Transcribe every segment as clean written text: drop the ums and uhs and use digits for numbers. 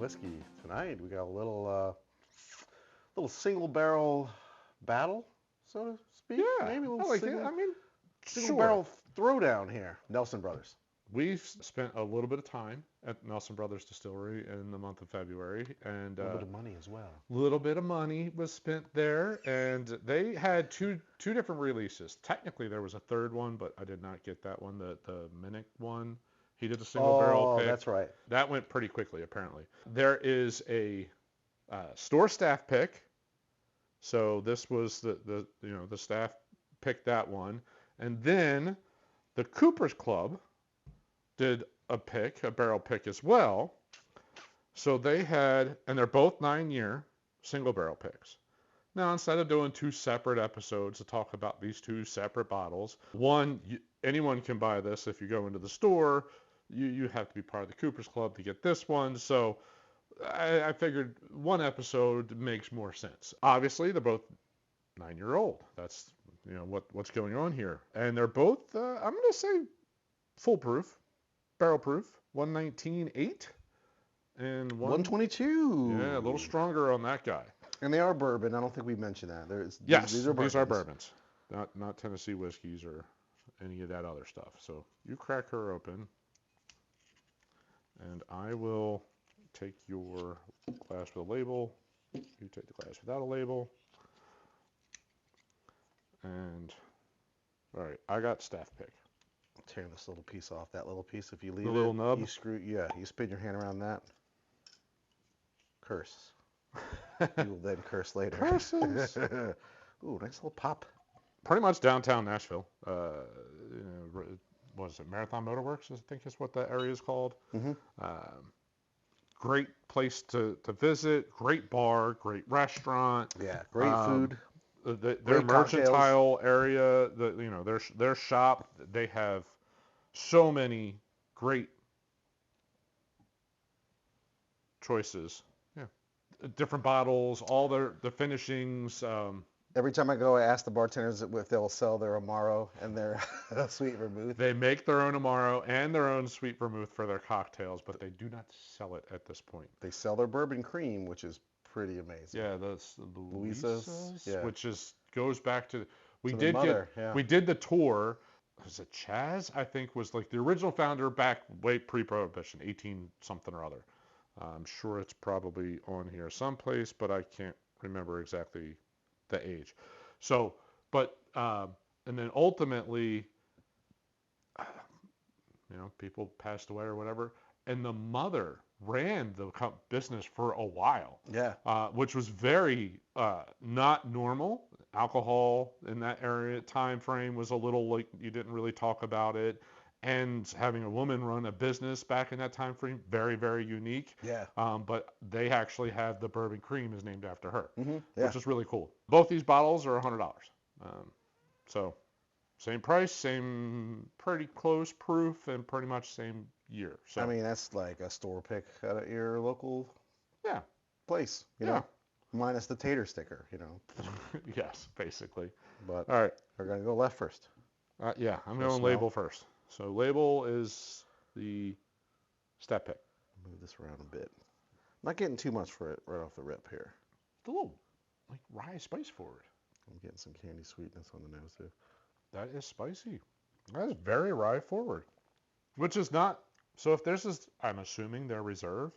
Whiskey. Tonight we got a little single barrel battle, so to speak. Yeah, Maybe a I little like it. I mean, single sure. barrel throwdown here. Nelson Brothers. We've spent a little bit of time at Nelson Brothers Distillery in the month of February, and A little bit of money as well. a little bit of money was spent there, and they had two different releases. Technically, there was a third one, but I did not get that one. The Minnick one. He did a single barrel pick. Oh, that's right. That went pretty quickly, apparently. There is a store staff pick. So this was the staff picked that one, and then the Cooper's Club did a barrel pick as well. So they had, and they're both 9-year single barrel picks. Now, instead of doing two separate episodes to talk about these two separate bottles, anyone can buy this if you go into the store. You have to be part of the Cooper's Club to get this one. So I figured one episode makes more sense. Obviously, they're both 9-year-old. That's what's going on here, and they're both I'm going to say foolproof, barrel proof, 119.8 and 122. Yeah, a little stronger on that guy. And they are bourbon. I don't think we mentioned that. These are bourbons, not Tennessee whiskeys or any of that other stuff. So you crack her open, and I will take your glass with a label. You take the glass without a label. And all right, I got staff pick. Tearing this little piece off. That little piece, if you leave the little nub. You spin your hand around that. Curse. You will then curse later. Curses. Ooh, nice little pop. Pretty much downtown Nashville. What is it? Marathon Motorworks, I think is what that area is called. Mm-hmm. Great place to visit. Great bar. Great restaurant. Yeah, great food. Their mercantile area. Their shop. They have so many great choices. Yeah, different bottles. All the finishings. Every time I go, I ask the bartenders if they'll sell their Amaro and their sweet vermouth. They make their own Amaro and their own sweet vermouth for their cocktails, but they do not sell it at this point. They sell their bourbon cream, which is pretty amazing. Yeah, that's Louisa's, yeah. which goes back to we To did the mother, yeah. we did the tour. Was it Chaz? I think was like the original founder back way pre-prohibition, 18 something or other. I'm sure it's probably on here someplace, but I can't remember exactly the age. So, but and then ultimately, people passed away or whatever, and the mother ran the business for a while. Yeah. Which was very not normal. Alcohol in that area time frame was a little like you didn't really talk about it. And having a woman run a business back in that time frame, very, very unique. Yeah. But they actually have the bourbon cream is named after her, yeah. which is really cool. Both these bottles are $100. So same price, same pretty close proof, and pretty much same year. So I mean, that's like a store pick at your local place, Yeah. minus the tater sticker, Yes, basically. But All right. we're going to go left first. Yeah, I'm No going smell. label first. So label is the step pick. Move this around a bit. Not getting too much for it right off the rip here. It's a little like rye spice forward. I'm getting some candy sweetness on the nose too. That is spicy. That is very rye forward, which is not. So if this is, I'm assuming they're reserve.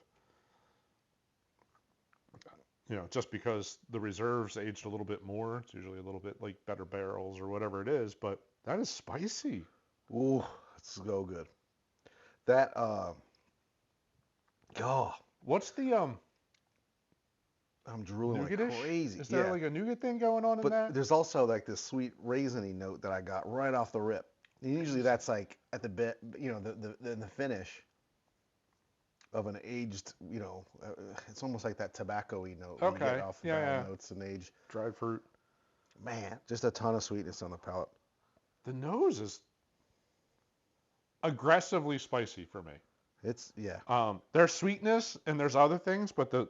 Just because the reserves aged a little bit more, it's usually a little bit like better barrels or whatever it is. But that is spicy. Ooh, it's so good. That What's the I'm drooling like nougat-ish? crazy. Is there Yeah. like a nougat thing going on in But that? there's also like this sweet raisiny note that I got right off the rip. And usually that's like at the bit, the finish of an aged, it's almost like that tobacco-y note when you get off the barrel notes and aged. Dried fruit. Man, just a ton of sweetness on the palate. The nose is aggressively spicy for me. It's, yeah. There's sweetness and there's other things, but the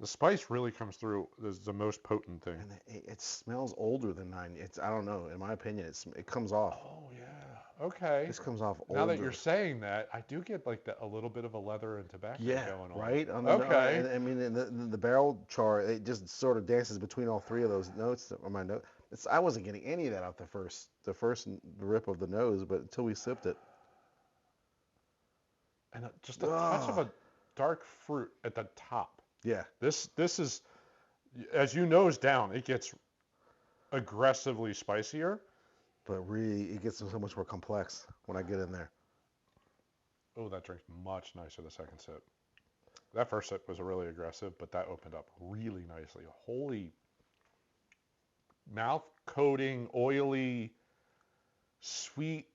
spice really comes through as the most potent thing. And it smells older than 9. I don't know. In my opinion, it comes off. Oh yeah. Okay. This comes off Now that you're older. saying that, I do get like a little bit of a leather and tobacco Yeah, going on. right. On the Okay. and I mean the barrel char, it just sort of dances between all three of those notes on my note. I wasn't getting any of that out the first rip of the nose, but until we sipped it. And just a touch of Oh, a dark fruit at the top. yeah. This is, as you nose down, it gets aggressively spicier. But really, it gets so much more complex when I get in there. Oh, that drink's much nicer the second sip. That first sip was really aggressive, but that opened up really nicely. Holy mouth coating, oily, sweet.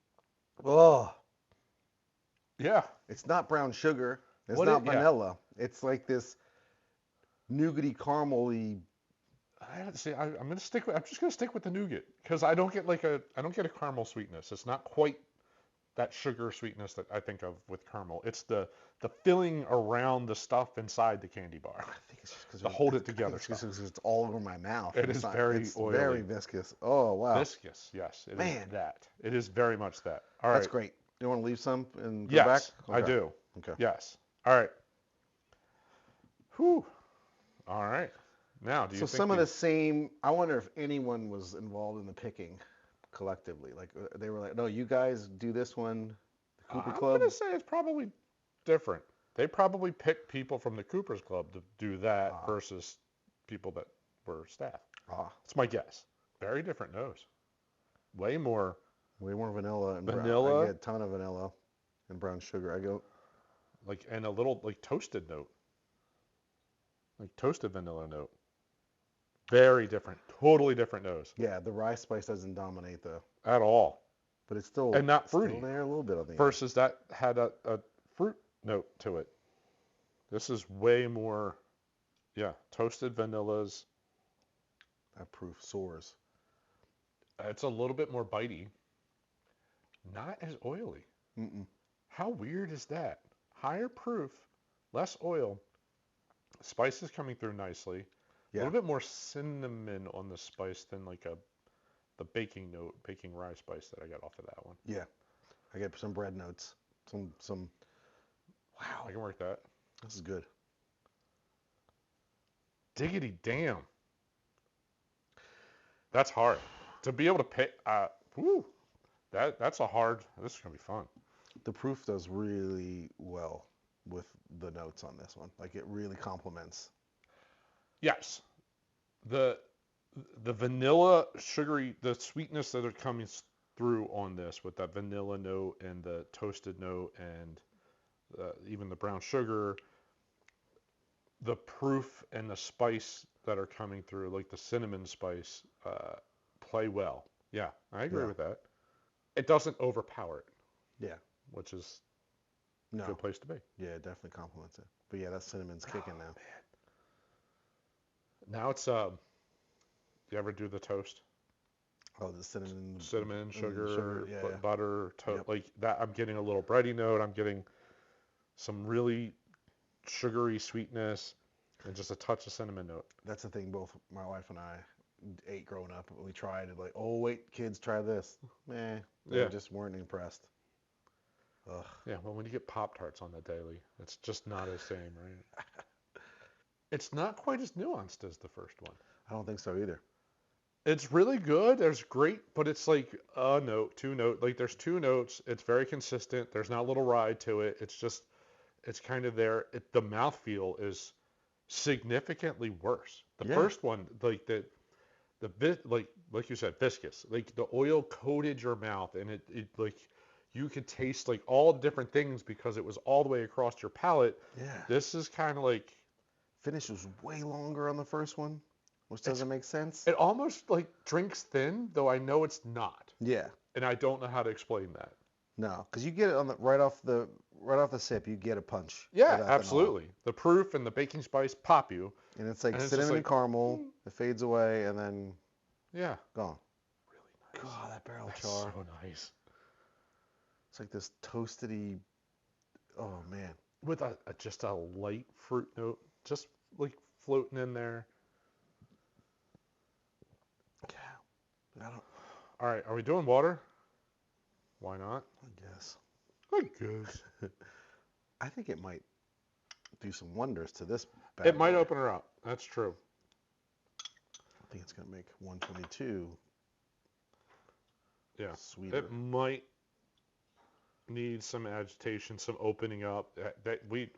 Oh, Yeah. it's not brown sugar. It's What it? not Yeah. vanilla. It's like this nougaty caramely. See. I'm gonna stick. I'm just gonna stick with the nougat because I don't get I don't get a caramel sweetness. It's not quite that sugar sweetness that I think of with caramel. It's the filling around the stuff inside the candy bar I think it's just because to hold it together. it's all over my mouth. It And is very it's oily. very viscous. Oh wow, Viscous, yes, it is man, that. It is very much that. All that's right. great. You want to leave some and go back? Yes, I Okay. do. Okay. Yes. All right. Whew. All right. Now, do you So think some of the same. I wonder if anyone was involved in the picking collectively. Like they were like, no, you guys do this one, the Cooper I'm Club. gonna say it's probably different. They probably picked people from the Cooper's Club to do that Ah, versus people that were staff. ah, That's my guess. Very different nose. Way more way more vanilla and brown. I get vanilla, a ton of vanilla and brown sugar. I go, and a little like toasted note, like toasted vanilla note. Very different, totally different nose yeah, the rye spice doesn't dominate though, at all, but it's still and not still fruity. there a little bit on the end. Versus that had a fruit note to it. This is way more, yeah, toasted vanillas. That proof soars. It's a little bit more bitey, not as oily. Mm-mm. How weird is that? Higher proof, less oil, spices coming through nicely. A Yeah, little bit more cinnamon on the spice than like the baking note, baking rye spice that I got off of that one. yeah. I get some bread notes. Some. I Wow, can work that. this is good. Diggity damn. That's hard. To be able to pick, whew, that's a hard, this is going to be fun. The proof does really well with the notes on this one. Like it really complements. Yes. The the vanilla sugary, the sweetness that are coming through on this with that vanilla note and the toasted note and even the brown sugar, the proof and the spice that are coming through, like the cinnamon spice, play well. Yeah, I agree Yeah. with that. It doesn't overpower it, Yeah. which is a No. good place to be. Yeah, it definitely complements it. But yeah, that cinnamon's kicking now. Now it's you ever do the toast? Oh, the cinnamon. Cinnamon, sugar, sugar. Yeah, yeah. butter, Yep. like that. I'm getting a little bready note. I'm getting some really sugary sweetness and just a touch of cinnamon note. That's the thing. Both my wife and I ate growing up. We tried it. Like, oh wait, kids, try this. Meh. They Yeah. just weren't impressed. Ugh. Yeah, well, when you get Pop-Tarts on the daily, it's just not the same, right? It's not quite as nuanced as the first one. I don't think so either. It's really good. There's great, but it's like a note, two note. Like there's two notes. It's very consistent. There's not a little ride to it. It's just, it's kind of there. The mouthfeel is significantly worse. The Yeah. first one, like the bit, like you said, viscous. Like the oil coated your mouth, and it like you could taste like all different things because it was all the way across your palate. Yeah. This is kind of like Finish was way longer on the first one, which doesn't make sense. it almost like drinks thin, though I know it's not, Yeah. and I don't know how to explain that. No, because you get it on the right off the sip. You get a punch. Yeah, of ethanol. absolutely. The proof and the baking spice pop you, And it's like and it's cinnamon just and caramel. It fades away and then yeah, gone. really nice. God, that barrel That's char. so nice. It's like this toastedy. Oh man. With just a light fruit note, just like floating in there. Yeah. I don't. All right, are we doing water? Why not? I guess. I guess. I think it might do some wonders to this bad It might boy. open her up. That's true. I think it's going to make 122 Yeah. sweeter. It might need some agitation, some opening up. We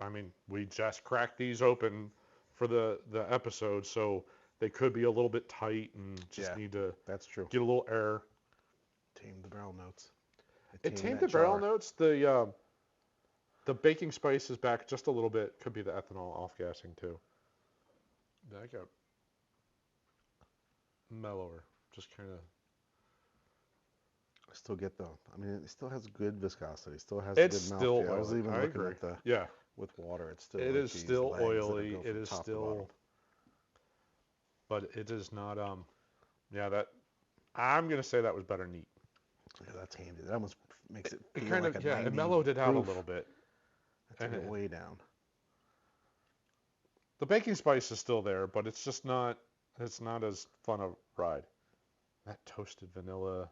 just cracked these open for the episode, so they could be a little bit tight and just need to That's true. get a little air. Tame the barrel notes. It tamed the barrel notes. The baking spice is back just a little bit. Could be the ethanol off-gassing too. That got mellower. Just kind of. I still get it still has good viscosity. Still has It's good still mouthfeel. I was oily. even I looking agree. at the Yeah. with water. It's still. It like is these still legs that oily. go It from is top to still. bottom. But it is not. Yeah. That. I'm gonna say that was better neat. Yeah, that's handy. That almost makes it feel It kind like of. a Yeah. 90 It mellowed it out a proof. little bit. That took it way down. The baking spice is still there, but it's just not. It's not as fun a ride. That toasted vanilla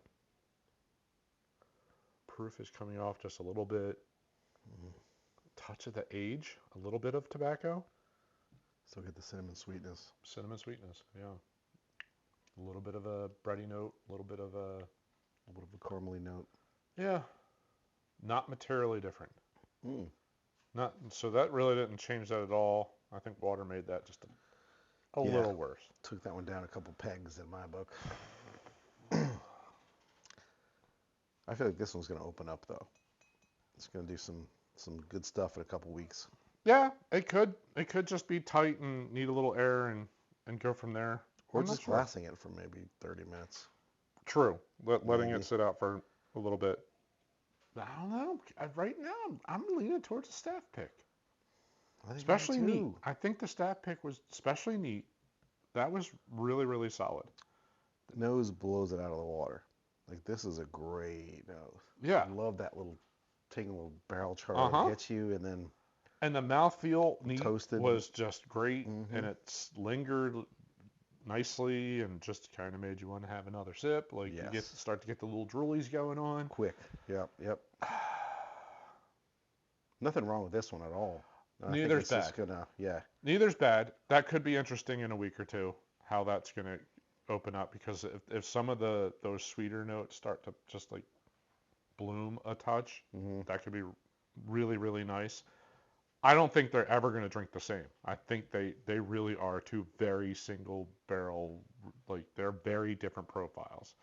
proof is coming off just a little bit. Touch of the age, a little bit of tobacco. Still get the cinnamon sweetness. Cinnamon sweetness, yeah. A little bit of a bready note, a little bit of a caramely note. Yeah. Not materially different. Mm. Not so that really didn't change that at all. I think water made that just a little worse. Took that one down a couple pegs in my book. I feel like this one's going to open up though. It's going to do some good stuff in a couple weeks. Yeah, it could. It could just be tight and need a little air and go from there. Or just glassing it for maybe 30 minutes. True. Letting it sit out for a little bit. I don't know. Right now, I'm leaning towards a staff pick. Especially neat. I think the staff pick was especially neat. That was really, really solid. The nose blows it out of the water. Like, this is a great nose. Yeah. I love that taking a little barrel char hits you and then... And the mouthfeel toasted was just great, and it's lingered nicely and just kind of made you want to have another sip. Like, you start to get the little droolies going on. Quick. Yep. Nothing wrong with this one at all. Neither's bad. Neither's bad. That could be interesting in a week or two, how that's going to open up, because if some of those sweeter notes start to just like bloom a touch, that could be really, really nice. I don't think they're ever going to drink the same. I think they really are two very single barrel, like they're very different profiles.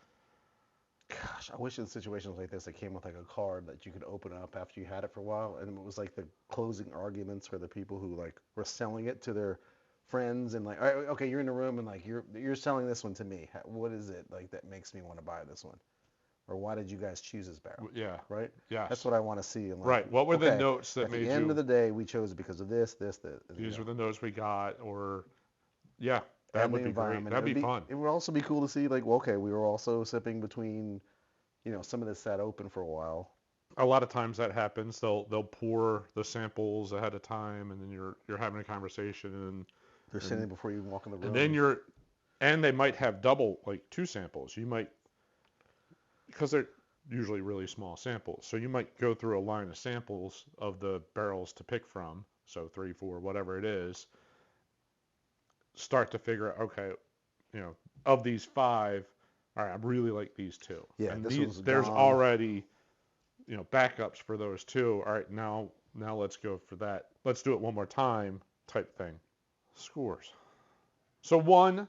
Gosh, I wish in situations like this it came with like a card that you could open up after you had it for a while, and it was like the closing arguments for the people who like were selling it to their friends, and like, all right, okay, you're in the room and like you're selling this one to me. What is it like that makes me want to buy this one? Or why did you guys choose this barrel? Yeah. Right? Yeah. That's what I want to see. Like, right. What were the notes that made you... At the end of the day, we chose it because of this. These were the notes we got, or... Yeah, that would be great. That'd be fun. It would also be cool to see, like, well, okay, we were also sipping between, some of this sat open for a while. A lot of times that happens. They'll pour the samples ahead of time, and then you're having a conversation, and... They're sitting before you even walk in the room. And then and they might have double, like, 2 samples. You might... Because they're usually really small samples. So you might go through a line of samples of the barrels to pick from, so 3, 4, whatever it is, start to figure out, okay, of these 5, all right, I really like these 2. Yeah, and there's already, backups for those 2. All right, now let's go for that. Let's do it one more time type thing. Scores. So one,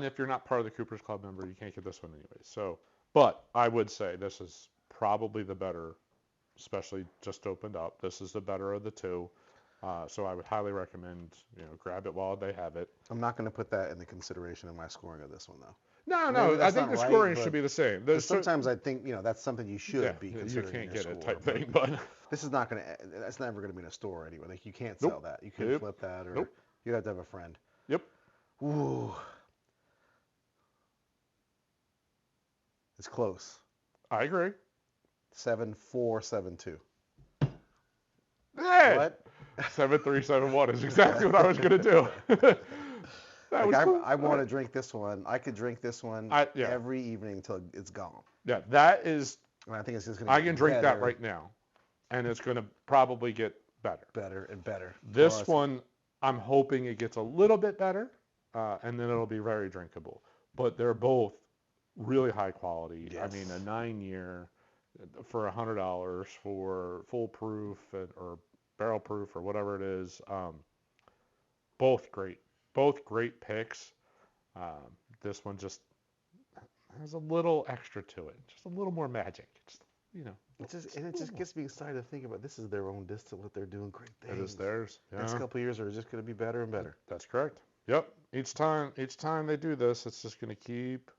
if you're not part of the Cooper's Club member, you can't get this one anyway. So, but I would say this is probably the better, especially just opened up. This is the better of the 2. So I would highly recommend, grab it while they have it. I'm not going to put that in the consideration of my scoring of this one, though. No, I think the scoring should be the same. Sometimes I think, that's something you should be considering. You can't get score, it type thing, but this is not going to. That's never going to be in a store anyway. Like, you can't sell that. You couldn't flip that, or you'd have to have a friend. Yep. Ooh. It's close. I agree. 7-4, 7-2. Hey! What? 7-3-7-1 is exactly what I was going to do. I want to drink this one. I could drink this one every evening until it's gone. Yeah, that is And I think it's just going to I get can drink better, that right now, and it's going to probably get better. better and better. This one, I'm hoping it gets a little bit better, and then it'll be very drinkable. But they're both really high quality. Yes. I mean, a 9-year for $100 for full proof or barrel proof or whatever it is. Both great picks. This one just has a little extra to it, just a little more magic. Just, it just gets me excited to think about this is their own distillate. They're doing great things. It is theirs. Yeah. Next couple of years are just going to be better and better. That's correct. Yep. Each time they do this, it's just going to keep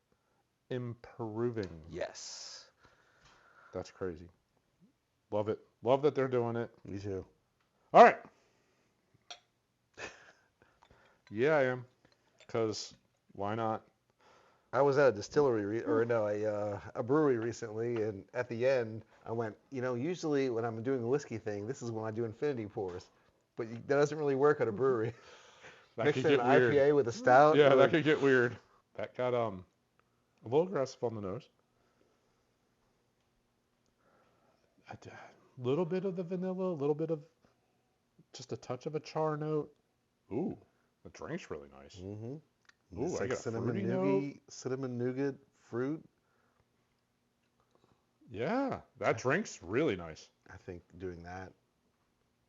improving. Yes. That's crazy. Love it. Love that they're doing it. Me too. All right. Yeah, I am. Because why not? I was at a distillery, a brewery recently, and at the end, I went, usually when I'm doing a whiskey thing, this is when I do infinity pours. But that doesn't really work at a brewery. That Mixing could an get weird. IPA with a stout. Yeah, that could get weird. That got a little aggressive on the nose. A little bit of the vanilla, a little bit of just a touch of a char note. Ooh, the drink's really nice. Mm-hmm. Ooh, It's I like got cinnamon nougat fruit. Yeah, that drink's really nice. I think doing that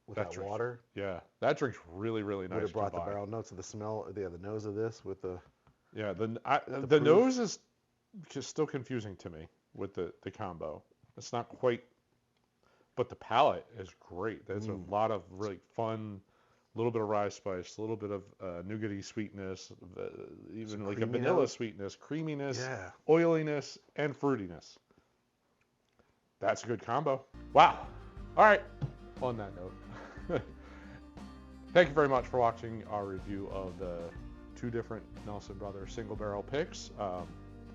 with That that drink's- water Yeah, that drink's really, really nice. would have brought the combined. barrel notes of the smell, the nose of this with the. Yeah, the proof. nose is just still confusing to me with the combo. It's not quite, but the palate is great. There's a lot of really fun, little bit of rye spice, a little bit of nougaty sweetness, even Some like a creamy vanilla notes. sweetness, creaminess, Yeah. oiliness, and fruitiness. That's a good combo. Wow. All right. On that note, thank you very much for watching our review of the 2 different Nelson Brothers single barrel picks.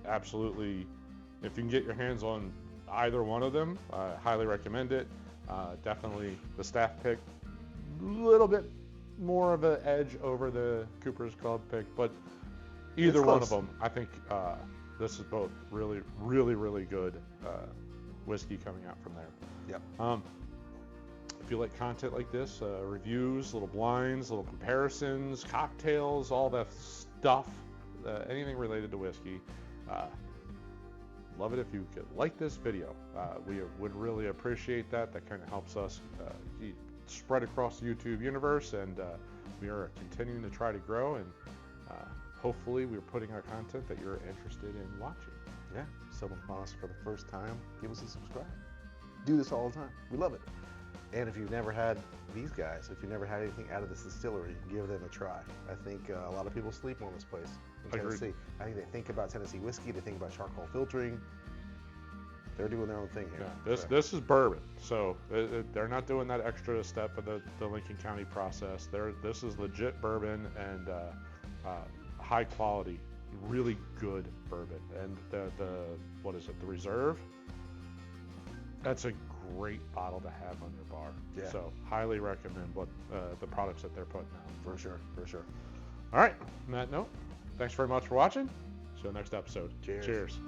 Absolutely, if you can get your hands on either one of them, I highly recommend it. Definitely the staff pick, a little bit more of an edge over the Cooper's Club pick, but either It's one close. of them, I think this is both really, really, really good whiskey coming out from there. Yep. If you like content like this, reviews, little blinds, little comparisons, cocktails, all that stuff, anything related to whiskey, love it if you could like this video. We would really appreciate that. That kind of helps us spread across the YouTube universe, and we are continuing to try to grow, and hopefully we're putting out content that you're interested in watching. Yeah. Someone upon us for the first time, give us a subscribe. Do this all the time. We love it. And if you've never had these guys, if you've never had anything out of this distillery, give them a try. I think a lot of people sleep on this place in Agreed. Tennessee. I think they think about Tennessee whiskey, they think about charcoal filtering. They're doing their own thing here. Yeah, this is bourbon, so they're not doing that extra step of the Lincoln County process. This is legit bourbon and high quality, really good bourbon. And the what is it? The Reserve. That's a great bottle to have on your bar. Yeah. So highly recommend the products that they're putting out. For sure, for sure. All right. On that note, thanks very much for watching. See you next episode. Cheers. Cheers.